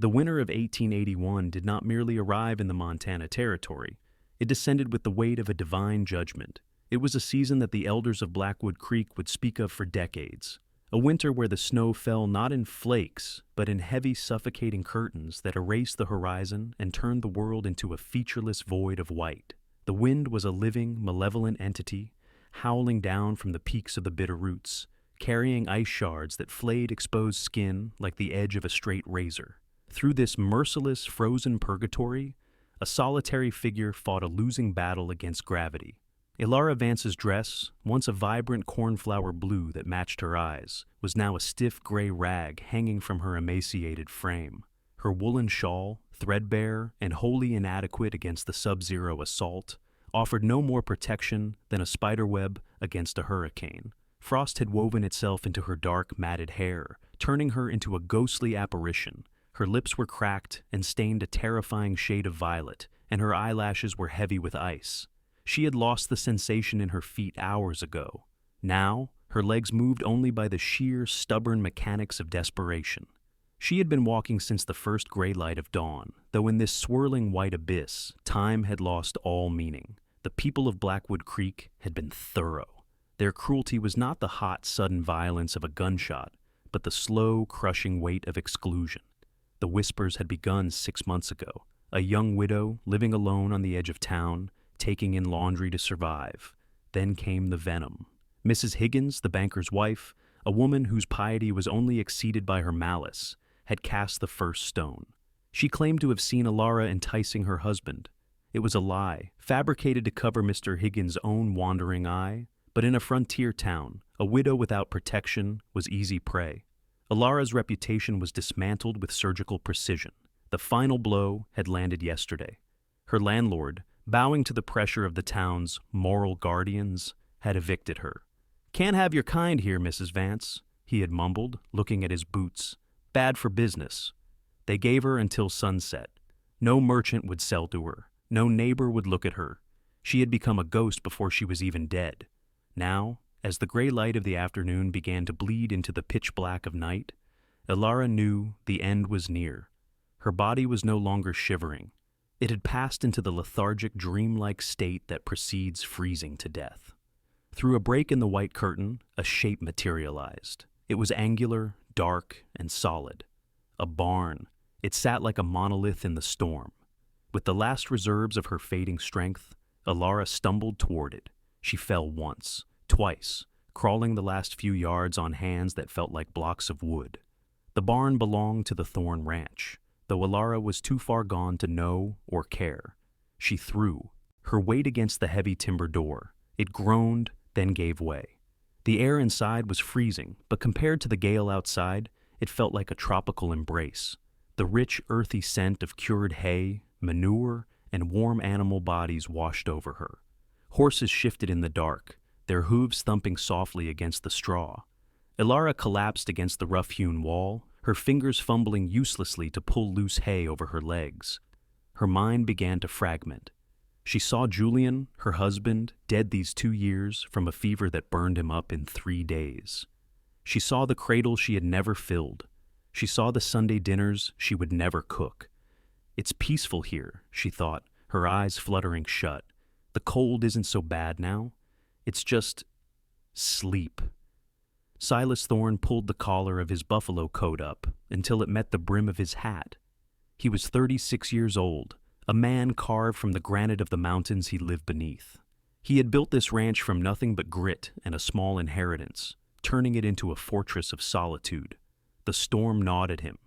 The winter of 1881 did not merely arrive in the Montana Territory. It descended with the weight of a divine judgment. It was a season that the elders of Blackwood Creek would speak of for decades. A winter where the snow fell not in flakes, but in heavy, suffocating curtains that erased the horizon and turned the world into a featureless void of white. The wind was a living, malevolent entity, howling down from the peaks of the Bitterroots, carrying ice shards that flayed exposed skin like the edge of a straight razor. Through this merciless, frozen purgatory, a solitary figure fought a losing battle against gravity. Elara Vance's dress, once a vibrant cornflower blue that matched her eyes, was now a stiff gray rag hanging from her emaciated frame. Her woolen shawl, threadbare and wholly inadequate against the sub-zero assault, offered no more protection than a spiderweb against a hurricane. Frost had woven itself into her dark, matted hair, turning her into a ghostly apparition. Her lips were cracked and stained a terrifying shade of violet, and her eyelashes were heavy with ice. She had lost the sensation in her feet hours ago. Now, her legs moved only by the sheer, stubborn mechanics of desperation. She had been walking since the first gray light of dawn, though in this swirling white abyss, time had lost all meaning. The people of Blackwood Creek had been thorough. Their cruelty was not the hot, sudden violence of a gunshot, but the slow, crushing weight of exclusion. The whispers had begun 6 months ago. A young widow, living alone on the edge of town, taking in laundry to survive. Then came the venom. Mrs. Higgins, the banker's wife, a woman whose piety was only exceeded by her malice, had cast the first stone. She claimed to have seen Elara enticing her husband. It was a lie, fabricated to cover Mr. Higgins' own wandering eye, but in a frontier town, a widow without protection was easy prey. Elara's reputation was dismantled with surgical precision. The final blow had landed yesterday. Her landlord, bowing to the pressure of the town's moral guardians, had evicted her. "Can't have your kind here, Mrs. Vance," he had mumbled, looking at his boots. "Bad for business." They gave her until sunset. No merchant would sell to her. No neighbor would look at her. She had become a ghost before she was even dead. Now, as the gray light of the afternoon began to bleed into the pitch black of night, Elara knew the end was near. Her body was no longer shivering. It had passed into the lethargic, dreamlike state that precedes freezing to death. Through a break in the white curtain, a shape materialized. It was angular, dark, and solid. A barn. It sat like a monolith in the storm. With the last reserves of her fading strength, Elara stumbled toward it. She fell once, twice, crawling the last few yards on hands that felt like blocks of wood. The barn belonged to the Thorne Ranch, though Elara was too far gone to know or care. She threw, her weight against the heavy timber door. It groaned, then gave way. The air inside was freezing, but compared to the gale outside, it felt like a tropical embrace. The rich, earthy scent of cured hay, manure, and warm animal bodies washed over her. Horses shifted in the dark, their hooves thumping softly against the straw. Elara collapsed against the rough-hewn wall, her fingers fumbling uselessly to pull loose hay over her legs. Her mind began to fragment. She saw Julian, her husband, dead these 2 years from a fever that burned him up in 3 days. She saw the cradle she had never filled. She saw the Sunday dinners she would never cook. "It's peaceful here," she thought, her eyes fluttering shut. "The cold isn't so bad now. It's just sleep." Silas Thorne pulled the collar of his buffalo coat up until it met the brim of his hat. He was 36 years old, a man carved from the granite of the mountains he lived beneath. He had built this ranch from nothing but grit and a small inheritance, turning it into a fortress of solitude. The storm gnawed at him.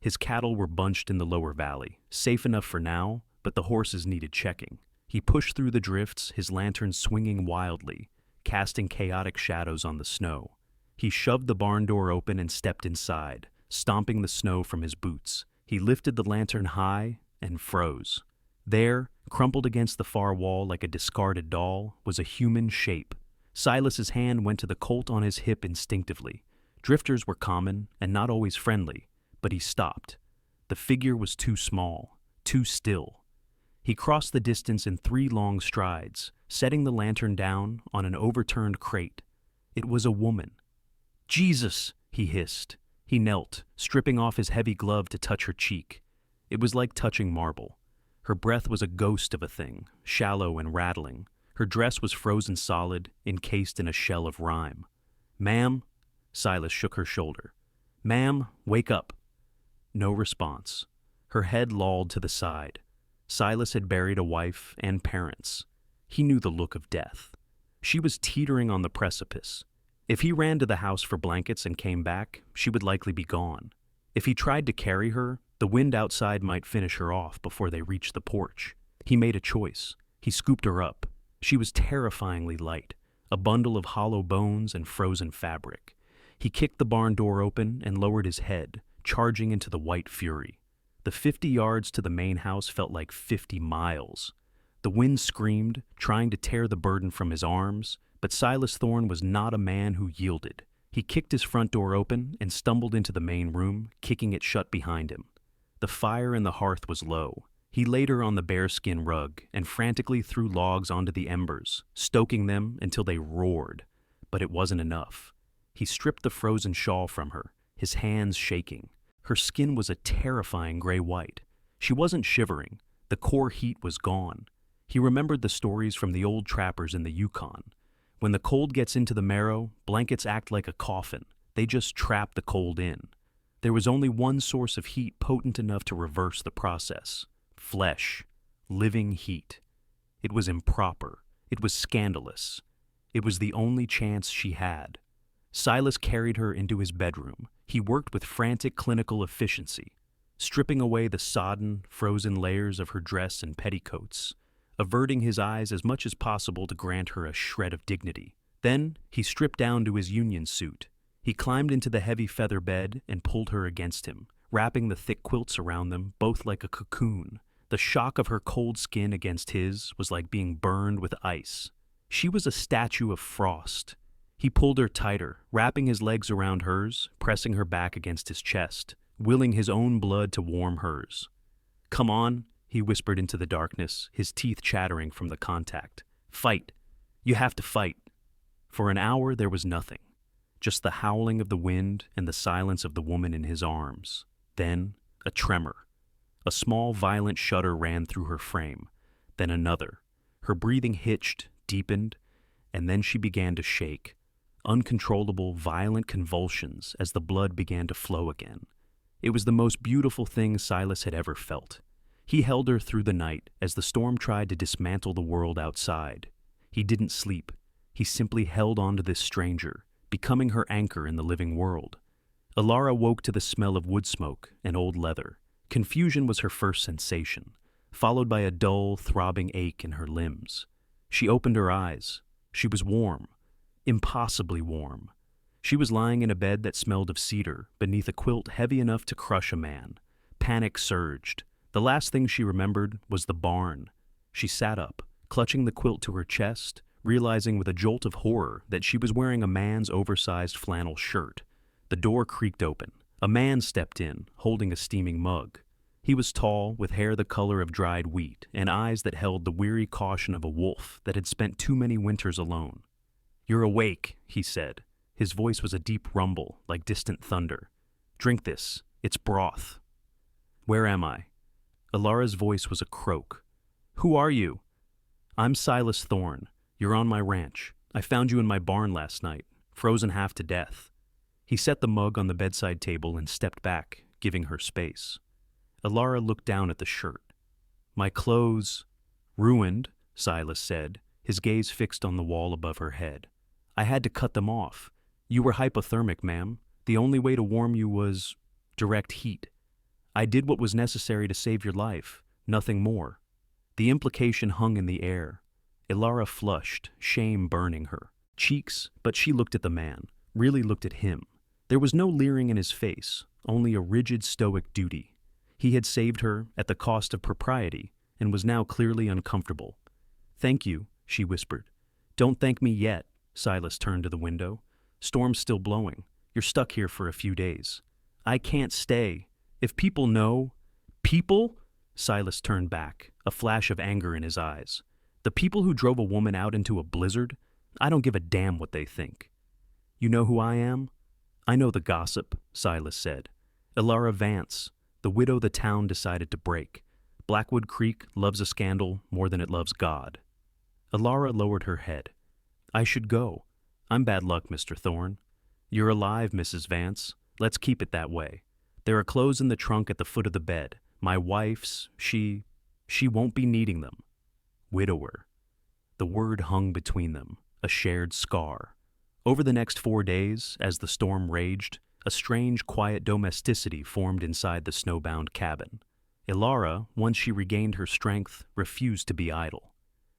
His cattle were bunched in the lower valley, safe enough for now, but the horses needed checking. He pushed through the drifts, his lantern swinging wildly, casting chaotic shadows on the snow. He shoved the barn door open and stepped inside, stomping the snow from his boots. He lifted the lantern high and froze. There, crumpled against the far wall like a discarded doll, was a human shape. Silas's hand went to the colt on his hip instinctively. Drifters were common and not always friendly, but he stopped. The figure was too small, too still. He crossed the distance in 3 long strides, setting the lantern down on an overturned crate. It was a woman. "Jesus!" he hissed. He knelt, stripping off his heavy glove to touch her cheek. It was like touching marble. Her breath was a ghost of a thing, shallow and rattling. Her dress was frozen solid, encased in a shell of rime. "Ma'am?" Silas shook her shoulder. "Ma'am, wake up." No response. Her head lolled to the side. Silas had buried a wife and parents. He knew the look of death. She was teetering on the precipice. If he ran to the house for blankets and came back, she would likely be gone. If he tried to carry her, the wind outside might finish her off before they reached the porch. He made a choice. He scooped her up. She was terrifyingly light, a bundle of hollow bones and frozen fabric. He kicked the barn door open and lowered his head, charging into the white fury. The 50 yards to the main house felt like 50 miles. The wind screamed, trying to tear the burden from his arms, but Silas Thorne was not a man who yielded. He kicked his front door open and stumbled into the main room, kicking it shut behind him. The fire in the hearth was low. He laid her on the bearskin rug and frantically threw logs onto the embers, stoking them until they roared. But it wasn't enough. He stripped the frozen shawl from her, his hands shaking. Her skin was a terrifying gray-white. She wasn't shivering. The core heat was gone. He remembered the stories from the old trappers in the Yukon. When the cold gets into the marrow, blankets act like a coffin. They just trap the cold in. There was only one source of heat potent enough to reverse the process. Flesh. Living heat. It was improper. It was scandalous. It was the only chance she had. Silas carried her into his bedroom. He worked with frantic clinical efficiency, stripping away the sodden, frozen layers of her dress and petticoats, averting his eyes as much as possible to grant her a shred of dignity. Then he stripped down to his union suit. He climbed into the heavy feather bed and pulled her against him, wrapping the thick quilts around them, both like a cocoon. The shock of her cold skin against his was like being burned with ice. She was a statue of frost. He pulled her tighter, wrapping his legs around hers, pressing her back against his chest, willing his own blood to warm hers. "Come on," he whispered into the darkness, his teeth chattering from the contact. "Fight. You have to fight." For an hour there was nothing, just the howling of the wind and the silence of the woman in his arms. Then a tremor. A small, violent shudder ran through her frame, then another. Her breathing hitched, deepened, and then she began to shake. Uncontrollable, violent convulsions as the blood began to flow again. It was the most beautiful thing Silas had ever felt. He held her through the night as the storm tried to dismantle the world outside. He didn't sleep. He simply held on to this stranger, becoming her anchor in the living world. Elara woke to the smell of wood smoke and old leather. Confusion was her first sensation, followed by a dull, throbbing ache in her limbs. She opened her eyes. She was warm. Impossibly warm. She was lying in a bed that smelled of cedar, beneath a quilt heavy enough to crush a man. Panic surged. The last thing she remembered was the barn. She sat up, clutching the quilt to her chest, realizing with a jolt of horror that she was wearing a man's oversized flannel shirt. The door creaked open. A man stepped in, holding a steaming mug. He was tall, with hair the color of dried wheat, and eyes that held the weary caution of a wolf that had spent too many winters alone. "You're awake," he said. His voice was a deep rumble, like distant thunder. "Drink this. It's broth." "Where am I?" Elara's voice was a croak. "Who are you?" "I'm Silas Thorne. You're on my ranch. I found you in my barn last night, frozen half to death." He set the mug on the bedside table and stepped back, giving her space. Elara looked down at the shirt. "My clothes..." "Ruined," Silas said, his gaze fixed on the wall above her head. "I had to cut them off. You were hypothermic, ma'am. The only way to warm you was direct heat. I did what was necessary to save your life, nothing more." The implication hung in the air. Elara flushed, shame burning her cheeks, but she looked at the man, really looked at him. There was no leering in his face, only a rigid stoic duty. He had saved her at the cost of propriety and was now clearly uncomfortable. "Thank you," she whispered. "Don't thank me yet." Silas turned to the window. "Storm's still blowing. You're stuck here for a few days." "I can't stay. If people know..." "People?" Silas turned back, a flash of anger in his eyes. "The people who drove a woman out into a blizzard? I don't give a damn what they think." "You know who I am?" "I know the gossip," Silas said. "Elara Vance. the widow the town decided to break. Blackwood Creek loves a scandal more than it loves God. Elara lowered her head. I should go. I'm bad luck, Mr. Thorne. You're alive, Mrs. Vance. Let's keep it that way. There are clothes in the trunk at the foot of the bed. My wife's, she won't be needing them. Widower. The word hung between them, a shared scar. Over the next 4 days, as the storm raged, a strange, quiet domesticity formed inside the snowbound cabin. Elara, once she regained her strength, refused to be idle.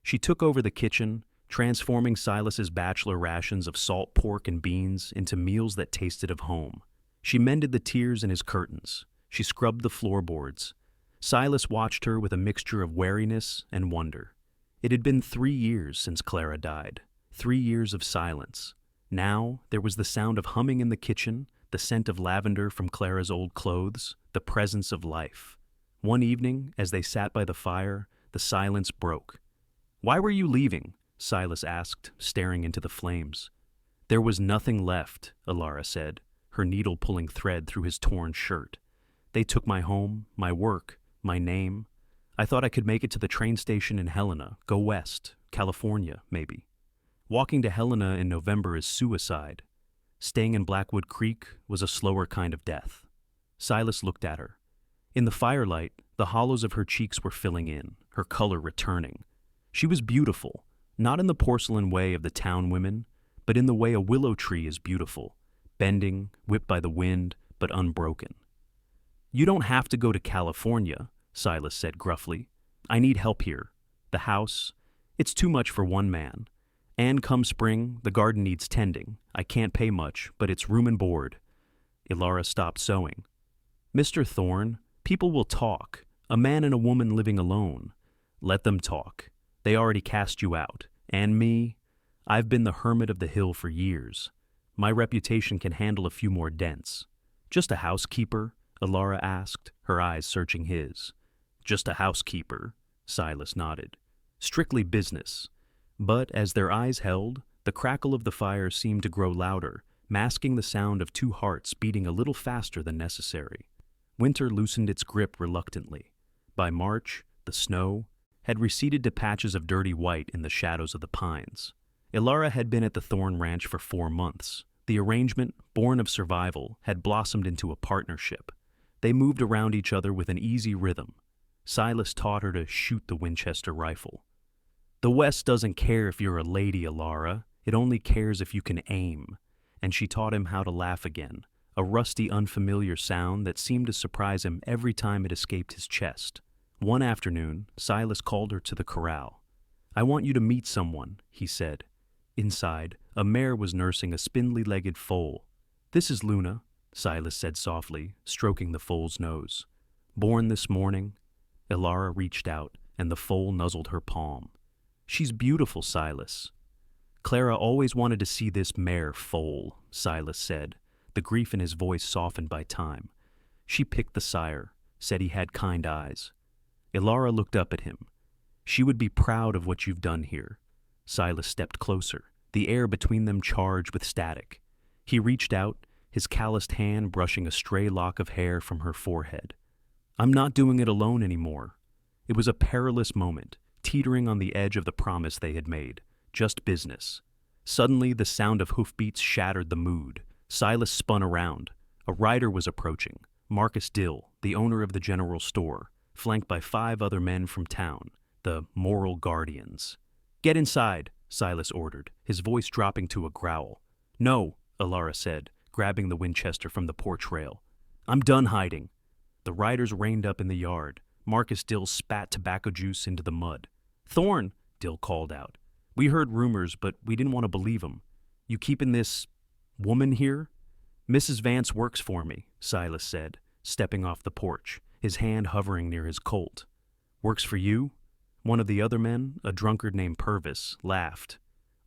She took over the kitchen, transforming Silas's bachelor rations of salt pork and beans into meals that tasted of home. She mended the tears in his curtains. She scrubbed the floorboards. Silas watched her with a mixture of wariness and wonder. It had been 3 years since Clara died, 3 years of silence. Now there was the sound of humming in the kitchen, the scent of lavender from Clara's old clothes, the presence of life. One evening, as they sat by the fire, the silence broke. "Why were you leaving?" Silas asked, staring into the flames. "There was nothing left," Elara said, her needle pulling thread through his torn shirt. "They took my home, my work, my name. I thought I could make it to the train station in Helena, go west, California, maybe. Walking to Helena in November is suicide. Staying in Blackwood Creek was a slower kind of death." Silas looked at her. In the firelight, the hollows of her cheeks were filling in, her color returning. She was beautiful, not in the porcelain way of the town women, but in the way a willow tree is beautiful, bending, whipped by the wind, but unbroken. "You don't have to go to California," Silas said gruffly. "I need help here. The house, it's too much for one man. And come spring, the garden needs tending. I can't pay much, but it's room and board." Elara stopped sewing. "Mr. Thorne, people will talk. A man and a woman living alone. Let them talk. They already cast you out. And me? I've been the hermit of the hill for years. My reputation can handle a few more dents." "Just a housekeeper?" Elara asked, her eyes searching his. "Just a housekeeper," Silas nodded. "Strictly business." But as their eyes held, the crackle of the fire seemed to grow louder, masking the sound of 2 hearts beating a little faster than necessary. Winter loosened its grip reluctantly. By March, the snow had receded to patches of dirty white in the shadows of the pines. Elara had been at the Thorne Ranch for 4 months. The arrangement, born of survival, had blossomed into a partnership. They moved around each other with an easy rhythm. Silas taught her to shoot the Winchester rifle. "The West doesn't care if you're a lady, Elara. It only cares if you can aim." And she taught him how to laugh again, a rusty, unfamiliar sound that seemed to surprise him every time it escaped his chest. One afternoon, Silas called her to the corral. "I want you to meet someone," he said. Inside, a mare was nursing a spindly-legged foal. "This is Luna," Silas said softly, stroking the foal's nose. "Born this morning." Elara reached out, and the foal nuzzled her palm. "She's beautiful, Silas." "Clara always wanted to see this mare foal," Silas said, the grief in his voice softened by time. "She picked the sire, said he had kind eyes." Elara looked up at him. "She would be proud of what you've done here." Silas stepped closer, the air between them charged with static. He reached out, his calloused hand brushing a stray lock of hair from her forehead. "I'm not doing it alone anymore." It was a perilous moment, teetering on the edge of the promise they had made. Just business. Suddenly, the sound of hoofbeats shattered the mood. Silas spun around. A rider was approaching. Marcus Dill, the owner of the general store, flanked by 5 other men from town, the moral guardians. "Get inside," Silas ordered, his voice dropping to a growl. "No," Elara said, grabbing the Winchester from the porch rail. "I'm done hiding." The riders reined up in the yard. Marcus Dill spat tobacco juice into the mud. "Thorne," Dill called out. "We heard rumors, but we didn't want to believe 'em. You keeping this woman here?" "Mrs. Vance works for me," Silas said, stepping off the porch, his hand hovering near his Colt. "Works for you?" One of the other men, a drunkard named Purvis, laughed.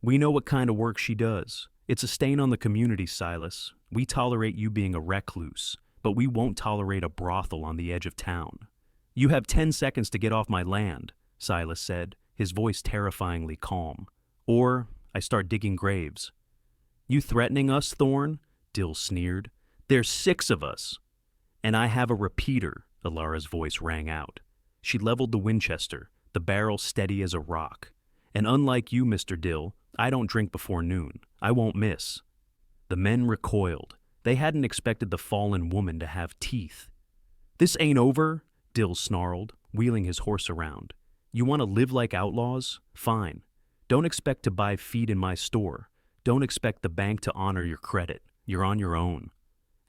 "We know what kind of work she does. It's a stain on the community, Silas. We tolerate you being a recluse, but we won't tolerate a brothel on the edge of town." "You have 10 seconds to get off my land," Silas said, his voice terrifyingly calm. "Or I start digging graves." "You threatening us, Thorne?" Dill sneered. "There's 6 of us." "And I have a repeater," Elara's voice rang out. She leveled the Winchester, the barrel steady as a rock. "And unlike you, Mr. Dill, I don't drink before noon. I won't miss." The men recoiled. They hadn't expected the fallen woman to have teeth. "This ain't over," Dill snarled, wheeling his horse around. "You want to live like outlaws? Fine. Don't expect to buy feed in my store. Don't expect the bank to honor your credit. You're on your own."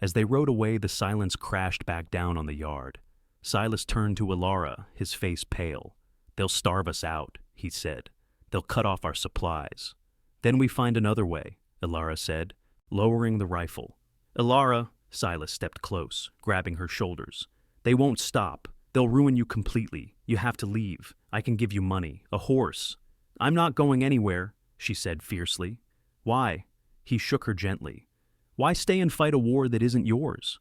As they rode away, the silence crashed back down on the yard. Silas turned to Elara, his face pale. "They'll starve us out," he said. "They'll cut off our supplies." "Then we find another way," Elara said, lowering the rifle. "Elara," Silas stepped close, grabbing her shoulders. "They won't stop. They'll ruin you completely. You have to leave. I can give you money, a horse." "I'm not going anywhere," she said fiercely. "Why?" He shook her gently. "Why stay and fight a war that isn't yours?"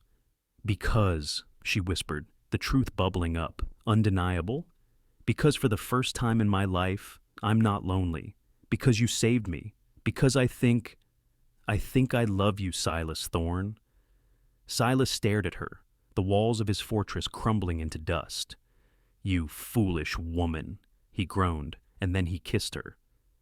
"Because," she whispered, the truth bubbling up, undeniable. "Because for the first time in my life, I'm not lonely. Because you saved me. Because I think I love you, Silas Thorne." Silas stared at her, the walls of his fortress crumbling into dust. "You foolish woman," he groaned, and then he kissed her.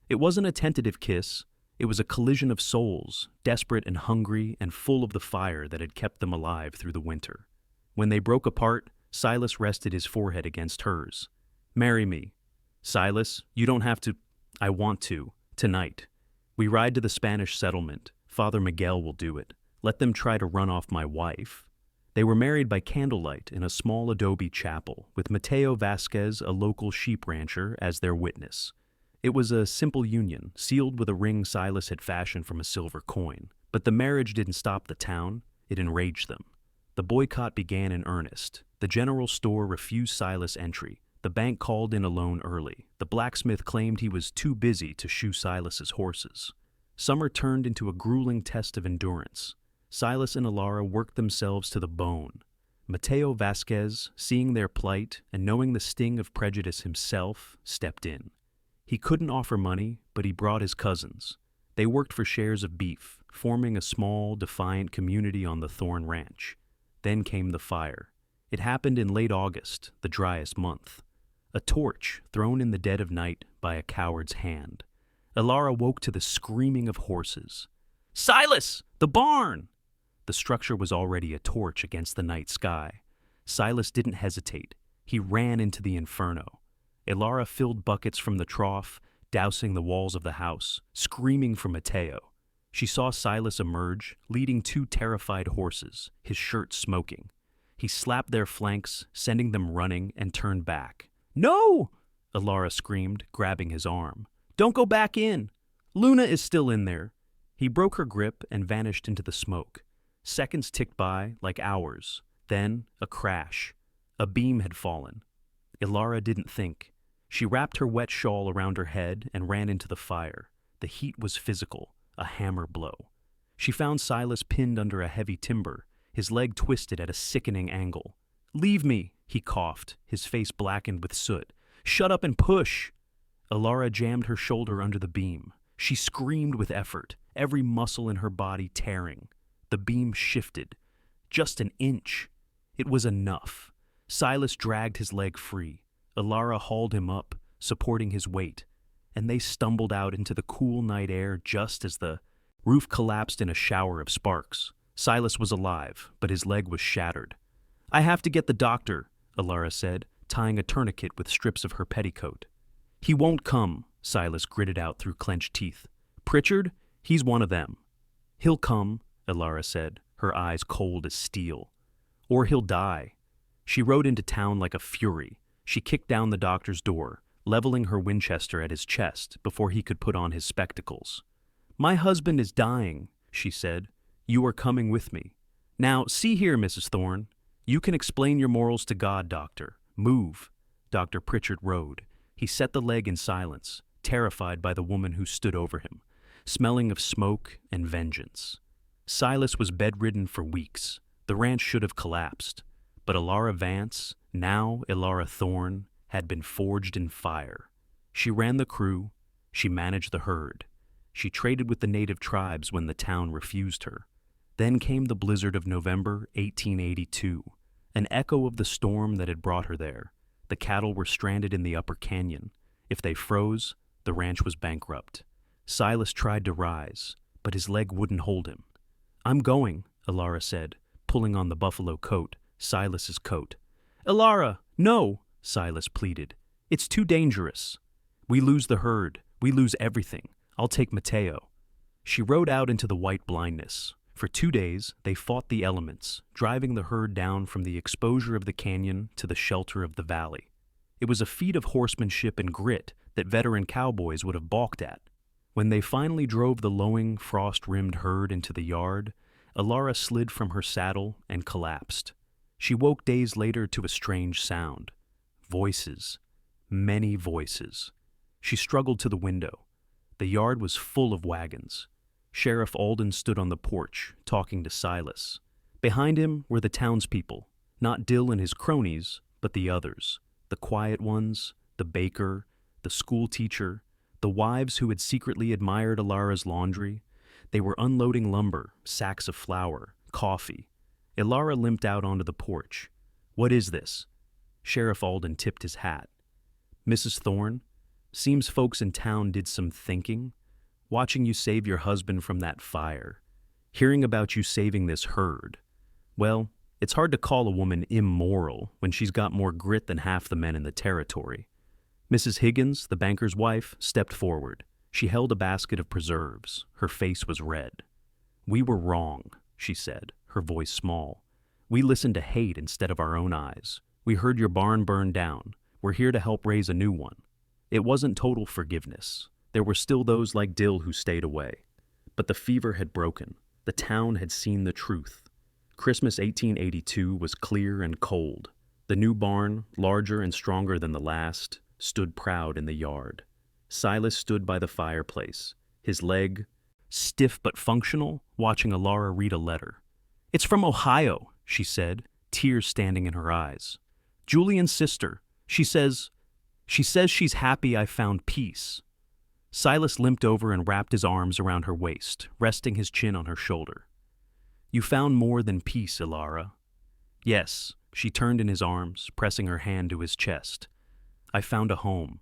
It wasn't a tentative kiss. It was a collision of souls, desperate and hungry and full of the fire that had kept them alive through the winter. When they broke apart, Silas rested his forehead against hers. "Marry me." "Silas, you don't have to." "I want to. Tonight. We ride to the Spanish settlement. Father Miguel will do it. Let them try to run off my wife." They were married by candlelight in a small adobe chapel, with Mateo Vasquez, a local sheep rancher, as their witness. It was a simple union, sealed with a ring Silas had fashioned from a silver coin. But the marriage didn't stop the town. It enraged them. The boycott began in earnest. The general store refused Silas entry. The bank called in a loan early. The blacksmith claimed he was too busy to shoe Silas's horses. Summer turned into a grueling test of endurance. Silas and Elara worked themselves to the bone. Mateo Vasquez, seeing their plight and knowing the sting of prejudice himself, stepped in. He couldn't offer money, but he brought his cousins. They worked for shares of beef, forming a small, defiant community on the Thorne Ranch. Then came the fire. It happened in late August, the driest month. A torch thrown in the dead of night by a coward's hand. Elara woke to the screaming of horses. "Silas! The barn!" The structure was already a torch against the night sky. Silas didn't hesitate. He ran into the inferno. Elara filled buckets from the trough, dousing the walls of the house, screaming for Mateo. She saw Silas emerge, leading two terrified horses, his shirt smoking. He slapped their flanks, sending them running, and turned back. "No!" Elara screamed, grabbing his arm. "Don't go back in. Luna is still in there." He broke her grip and vanished into the smoke. Seconds ticked by, like hours. Then, a crash. A beam had fallen. Elara didn't think. She wrapped her wet shawl around her head and ran into the fire. The heat was physical, a hammer blow. She found Silas pinned under a heavy timber, his leg twisted at a sickening angle. "Leave me," he coughed, his face blackened with soot. "Shut up and push." Elara jammed her shoulder under the beam. She screamed with effort, every muscle in her body tearing. The beam shifted. Just an inch. It was enough. Silas dragged his leg free. Elara hauled him up, supporting his weight, and they stumbled out into the cool night air just as the roof collapsed in a shower of sparks. Silas was alive, but his leg was shattered. "I have to get the doctor," Elara said, tying a tourniquet with strips of her petticoat. "He won't come," Silas gritted out through clenched teeth. "Pritchard? He's one of them." "He'll come," Elara said, her eyes cold as steel. "Or he'll die." She rode into town like a fury. She kicked down the doctor's door, leveling her Winchester at his chest before he could put on his spectacles. "My husband is dying," she said. "You are coming with me. Now, see here, Mrs. Thorne. You can explain your morals to God, Doctor. Move." Dr. Pritchard rode. He set the leg in silence, terrified by the woman who stood over him, smelling of smoke and vengeance. Silas was bedridden for weeks. The ranch should have collapsed. But Elara Vance, now Elara Thorne, had been forged in fire. She ran the crew. She managed the herd. She traded with the native tribes when the town refused her. Then came the blizzard of November 1882. an echo of the storm that had brought her there. The cattle were stranded in the upper canyon. If they froze, the ranch was bankrupt. Silas tried to rise, but his leg wouldn't hold him. "I'm going," Elara said, pulling on the buffalo coat, Silas's coat. "Elara, no," Silas pleaded. "It's too dangerous. We lose the herd. We lose everything. I'll take Mateo." She rode out into the white blindness. For 2 days, they fought the elements, driving the herd down from the exposure of the canyon to the shelter of the valley. It was a feat of horsemanship and grit that veteran cowboys would have balked at. When they finally drove the lowing, frost-rimmed herd into the yard, Elara slid from her saddle and collapsed. She woke days later to a strange sound. Voices. Many voices. She struggled to the window. The yard was full of wagons. Sheriff Alden stood on the porch, talking to Silas. Behind him were the townspeople, not Dill and his cronies, but the others, the quiet ones, the baker, the school teacher, the wives who had secretly admired Elara's laundry. They were unloading lumber, sacks of flour, coffee. Elara limped out onto the porch. "What is this?" Sheriff Alden tipped his hat. "Mrs. Thorne, seems folks in town did some thinking. Watching you save your husband from that fire. Hearing about you saving this herd. Well, it's hard to call a woman immoral when she's got more grit than half the men in the territory." Mrs. Higgins, the banker's wife, stepped forward. She held a basket of preserves. Her face was red. "We were wrong," she said, her voice small. "We listened to hate instead of our own eyes. We heard your barn burn down. We're here to help raise a new one." It wasn't total forgiveness. There were still those like Dill who stayed away. But the fever had broken. The town had seen the truth. Christmas 1882 was clear and cold. The new barn, larger and stronger than the last, stood proud in the yard. Silas stood by the fireplace, his leg, stiff but functional, watching Elara read a letter. "It's from Ohio," she said, tears standing in her eyes. "Julian's sister. She says she's happy I found peace." Silas limped over and wrapped his arms around her waist, resting his chin on her shoulder. "You found more than peace, Elara." "Yes," she turned in his arms, pressing her hand to his chest. "I found a home."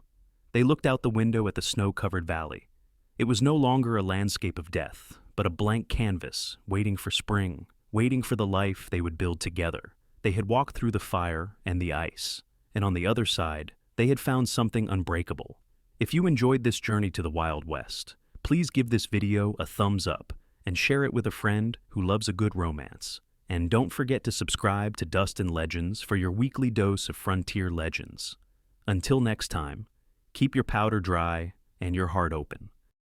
They looked out the window at the snow-covered valley. It was no longer a landscape of death, but a blank canvas, waiting for spring, waiting for the life they would build together. They had walked through the fire and the ice, and on the other side, they had found something unbreakable. If you enjoyed this journey to the Wild West, please give this video a thumbs up and share it with a friend who loves a good romance. And don't forget to subscribe to Dust and Legends for your weekly dose of frontier legends. Until next time, keep your powder dry and your heart open.